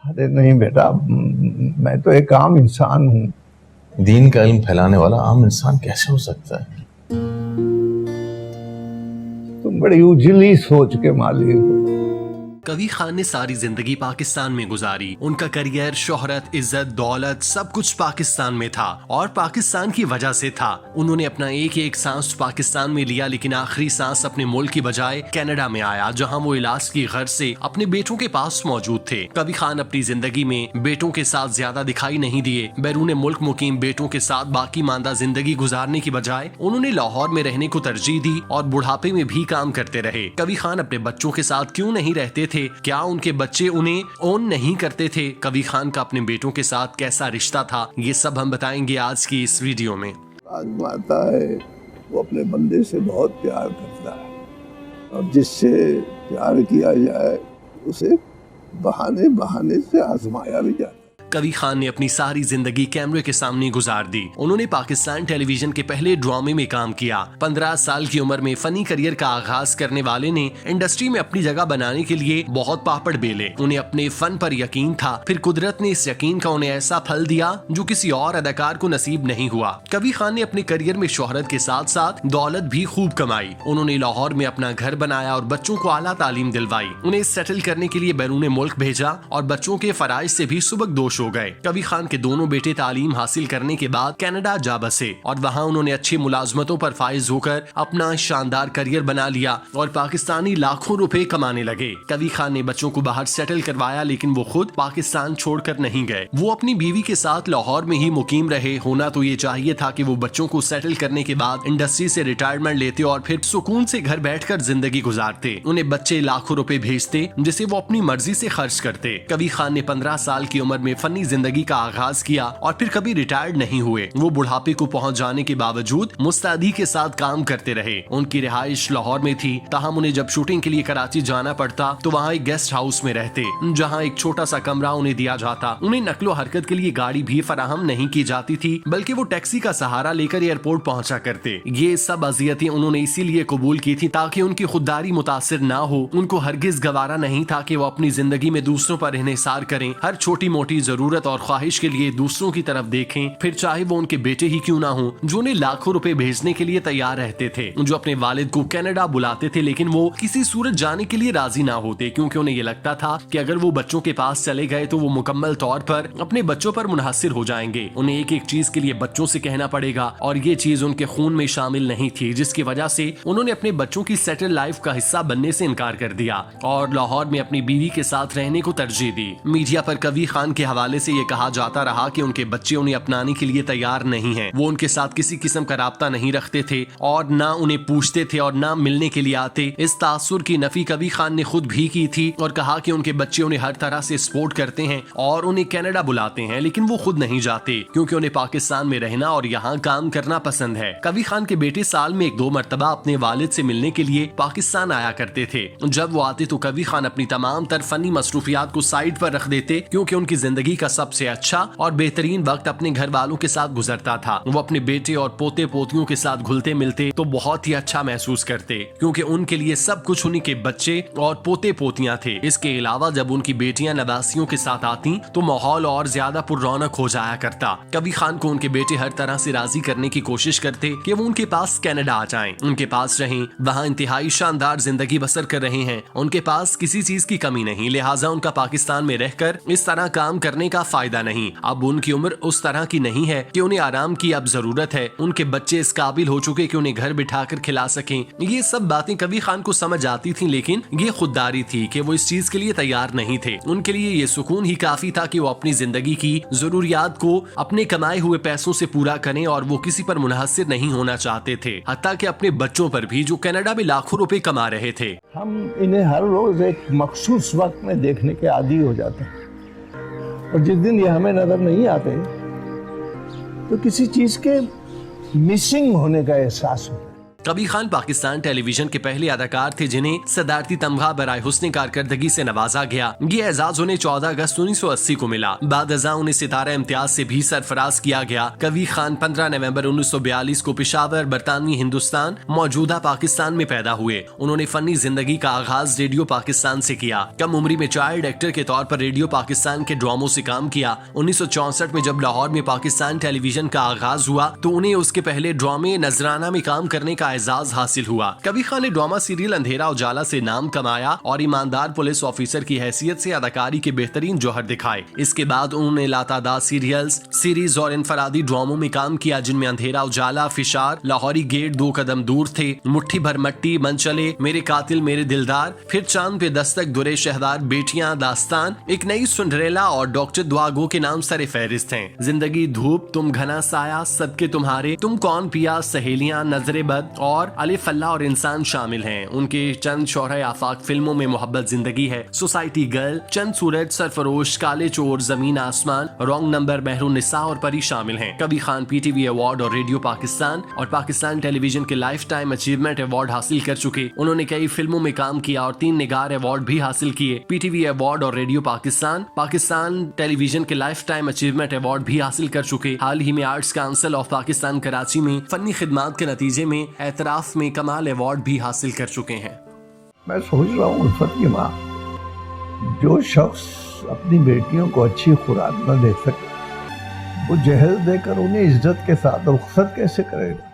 अरे नहीं बेटा, मैं तो एक आम इंसान हूँ। दीन का इल्म फैलाने वाला आम इंसान कैसे हो सकता है? तुम बड़ी उजली सोच के मालिक हो। कवी खान ने सारी जिंदगी पाकिस्तान में गुजारी। उनका करियर, शोहरत, इज्जत, दौलत सब कुछ पाकिस्तान में था और पाकिस्तान की वजह से था। उन्होंने अपना एक एक सांस पाकिस्तान में लिया, लेकिन आखिरी सांस अपने मुल्क की बजाय कनाडा में आया, जहां वो इलाज की गर्ज से अपने बेटों के पास मौजूद थे। कवी खान अपनी जिंदगी में बेटों के साथ ज्यादा दिखाई नहीं दिए। बैरून मुल्क मुकीम बेटों के साथ बाकी मानदा जिंदगी गुजारने की बजाय उन्होंने लाहौर में रहने को तरजीह दी और बुढ़ापे में भी काम करते रहे। कवी खान अपने बच्चों के साथ क्यों नहीं रहते थे? क्या उनके बच्चे उन्हें ओन नहीं करते थे? कवी खान का अपने बेटों के साथ कैसा रिश्ता था, ये सब हम बताएंगे आज की इस वीडियो में। आजमाता है, वो अपने बंदे से बहुत प्यार करता है और जिससे प्यार किया जाए उसे बहाने बहाने से आजमाया भी जाता है। कवी खान ने अपनी सारी जिंदगी कैमरे के सामने गुजार दी। उन्होंने पाकिस्तान टेलीविजन के पहले ड्रामे में काम किया। 15 साल की उम्र में फनी करियर का आगाज करने वाले ने इंडस्ट्री में अपनी जगह बनाने के लिए बहुत पापड़ बेले। उन्हें अपने फन पर यकीन था, फिर कुदरत ने इस यकीन का उन्हें ऐसा फल दिया जो किसी और अदाकार को नसीब नहीं हुआ। कवी खान ने अपने करियर में शोहरत के साथ साथ दौलत भी खूब कमाई। उन्होंने लाहौर में अपना घर बनाया और बच्चों को आला तालीम दिलवाई। उन्हें सेटल करने के लिए बैरून मुल्क भेजा और बच्चों के फराइज से भी सुबकदोश हो गए। कवी खान के दोनों बेटे तालीम हासिल करने के बाद कनाडा जा बसे और वहां उन्होंने अच्छी मुलाजमतों पर फाइज होकर अपना शानदार करियर बना लिया और पाकिस्तानी लाखों रुपए कमाने लगे। कवी खान ने बच्चों को बाहर सेटल करवाया, लेकिन वो खुद पाकिस्तान छोड़कर नहीं गए। वो अपनी बीवी के साथ लाहौर में ही मुकीम रहे। होना तो ये चाहिए था कि वो बच्चों को सेटल करने के बाद इंडस्ट्री से रिटायरमेंट लेते और फिर सुकून से घर बैठकर जिंदगी गुजारते। उन्हें बच्चे लाखों रुपए भेजते जिसे वो अपनी मर्जी से खर्च करते। कवी खान ने 15 साल की उम्र में फनी जिंदगी का आगाज किया और फिर कभी रिटायर्ड नहीं हुए। वो बुढ़ापे को पहुंच जाने के बावजूद मुस्तैदी के साथ काम करते रहे। उनकी रिहाइश लाहौर में थी, ताहम उन्हें जब शूटिंग के लिए कराची जाना पड़ता तो वहाँ एक गेस्ट हाउस में रहते, जहाँ एक छोटा सा कमरा उन्हें दिया जाता। उन्हें नकलो हरकत के लिए गाड़ी भी फराहम नहीं की जाती थी, बल्कि वो टैक्सी का सहारा लेकर एयरपोर्ट पहुंचा करते। ये सब अजियतें उन्होंने इसीलिए कबूल की थी ताकि उनकी खुददारी मुतासिर ना हो। उनको हरगिज गवारा नहीं था कि वो अपनी जिंदगी में दूसरों पर इन्हिसार करें। हर छोटी मोटी जरूरत और ख्वाहिश के लिए दूसरों की तरफ देखें, फिर चाहे वो उनके बेटे ही क्यों ना हो, जो उन्हें लाखों रुपए भेजने के लिए तैयार रहते थे, जो अपने वालिद को कनाडा बुलाते थे, लेकिन वो किसी सूरत जाने के लिए राजी ना होते, क्योंकि उन्हें ये लगता था कि अगर वो बच्चों के पास चले गए तो वो मुकम्मल तौर पर अपने बच्चों पर मुनहसिर हो जाएंगे। उन्हें एक एक चीज के लिए बच्चों से कहना पड़ेगा और ये चीज उनके खून में शामिल नहीं थी, जिसकी वजह से उन्होंने अपने बच्चों की सेटल लाइफ का हिस्सा बनने से इनकार कर दिया और लाहौर में अपनी बीवी के साथ रहने को तरजीह दी। मीडिया पर कवी खान के हवाले से ये कहा जाता रहा कि उनके बच्चे उन्हें अपनाने के लिए तैयार नहीं हैं। वो उनके साथ किसी किस्म का राब्ता नहीं रखते थे और ना उन्हें पूछते थे और ना मिलने के लिए आते। इस तासुर की नफी कवी खान ने खुद भी की थी और कहा कि उनके बच्चे उन्हें हर तरह से सपोर्ट करते हैं और उन्हें कनाडा बुलाते हैं, लेकिन वो खुद नहीं जाते क्योंकि उन्हें पाकिस्तान में रहना और यहाँ काम करना पसंद है। कवी खान के बेटे साल में 1-2 मरतबा अपने वालिद से मिलने के लिए पाकिस्तान आया करते थे। जब वो आते तो कवी खान अपनी तमाम तर फनी मसरूफियात को साइड पर रख देते, क्योंकि उनकी जिंदगी का सबसे अच्छा और बेहतरीन वक्त अपने घर वालों के साथ गुजरता था। वो अपने बेटे और पोते पोतियों के साथ घुलते मिलते तो बहुत ही अच्छा महसूस करते, क्योंकि उनके लिए सब कुछ उन्हीं के बच्चे और पोते पोतियां थे। इसके अलावा जब उनकी बेटियां नवासियों के साथ आती तो माहौल और ज्यादा पुररौनक हो जाया करता। कवी खान को उनके बेटे हर तरह से राजी करने की कोशिश करते कि वो उनके पास कनाडा आ जाएं, उनके पास रहें, वहाँ इंतहाई शानदार जिंदगी बसर कर रहे हैं, उनके पास किसी चीज की कमी नहीं, लिहाजा उनका पाकिस्तान में रहकर इस तरह काम करने का फायदा नहीं। अब उनकी उम्र उस तरह की नहीं है कि उन्हें आराम की अब जरूरत है। उनके बच्चे इस काबिल हो चुके कि उन्हें घर बिठाकर खिला सकें। ये सब बातें कवी खान को समझ आती थीं, लेकिन ये खुददारी थी कि वो इस चीज के लिए तैयार नहीं थे। उनके लिए ये सुकून ही काफी था कि वो अपनी जिंदगी की जरूरियात को अपने कमाए हुए पैसों से पूरा करें और वो किसी पर मुनहसिर नहीं होना चाहते थे, हत्ता कि अपने बच्चों पर भी, जो कनाडा में लाखों रुपए कमा रहे थे। हम इन्हें हर रोज एक मखसूस वक्त में देखने के आदी हो जाते हैं और जिस दिन ये हमें नजर नहीं आते तो किसी चीज के मिसिंग होने का एहसास हो। कबीर खान पाकिस्तान टेलीविजन के पहले अदाकार थे जिन्हें सदारती तमगा बराए हुस्न कारकर्दगी से नवाजा गया। ये एजाज उन्हें 14 अगस्त 1980 को मिला। बाद अज़ां उन्हें सितारा इम्तियाज से भी सरफराज किया गया। कबीर खान 15 नवंबर 1942 को पेशावर, बरतानवी हिंदुस्तान, मौजूदा पाकिस्तान में पैदा हुए। उन्होंने फनी जिंदगी का आगाज रेडियो पाकिस्तान से किया। कम उम्री में चाइल्ड एक्टर के तौर पर रेडियो पाकिस्तान के ड्रामों से काम किया। 1964 में जब लाहौर में पाकिस्तान टेलीविजन का आगाज हुआ तो उन्हें उसके पहले ड्रामे नजराना में काम करने का एजाज हासिल हुआ। कबीर खान ने ड्रामा सीरियल अंधेरा उजाला से नाम कमाया और ईमानदार पुलिस ऑफिसर की हैसियत से अदाकारी के बेहतरीन जौहर दिखाए। इसके बाद उन्होंने लातादाद सीरियल्स, सीरीज और इनफरादी ड्रामों में काम किया जिनमें अंधेरा उजाला, फिशार, लाहौरी गेट, 2 कदम दूर थे, मुट्ठी भर मट्टी, मन चले, मेरे कातिल मेरे दिलदार, फिर चांद पे दस्तक, दुरे शहदार, बेटियां, दास्तान, एक नई सिंड्रेला और डॉक्टर दुआगो के नाम सरे फहरिस्त हैं। जिंदगी धूप, तुम घना साया, सबके तुम्हारे, तुम कौन पिया, सहेलियां, नजरे बद और अलिफ अल्लाह और इंसान शामिल हैं। उनके चंद शोहरे आफाक फिल्मों में मोहब्बत जिंदगी है, सोसाइटी गर्ल, चंद सूरज, सरफरोश, काले चोर, जमीन आसमान, रॉन्ग नंबर, महरून निसा और परी शामिल हैं। कबीर खान पीटीवी अवार्ड और रेडियो पाकिस्तान और पाकिस्तान टेलीविजन के लाइफ टाइम अचीवमेंट अवार्ड हासिल कर चुके। उन्होंने कई फिल्मों में काम किया और 3 निगार अवार्ड भी हासिल किए। पीटीवी अवार्ड और रेडियो पाकिस्तान, पाकिस्तान टेलीविजन के लाइफ टाइम अचीवमेंट अवार्ड भी हासिल कर चुके। हाल ही में arts council of Pakistan Karachi में फनी खिदमात के नतीजे में एतराफ में कमाल अवार्ड भी हासिल कर चुके हैं। मैं सोच रहा हूँ उल्फत की माँ, जो शख्स अपनी बेटियों को अच्छी खुराक न दे सके वो जहर देकर उन्हें इज्जत के साथ रुखसत कैसे करेगा।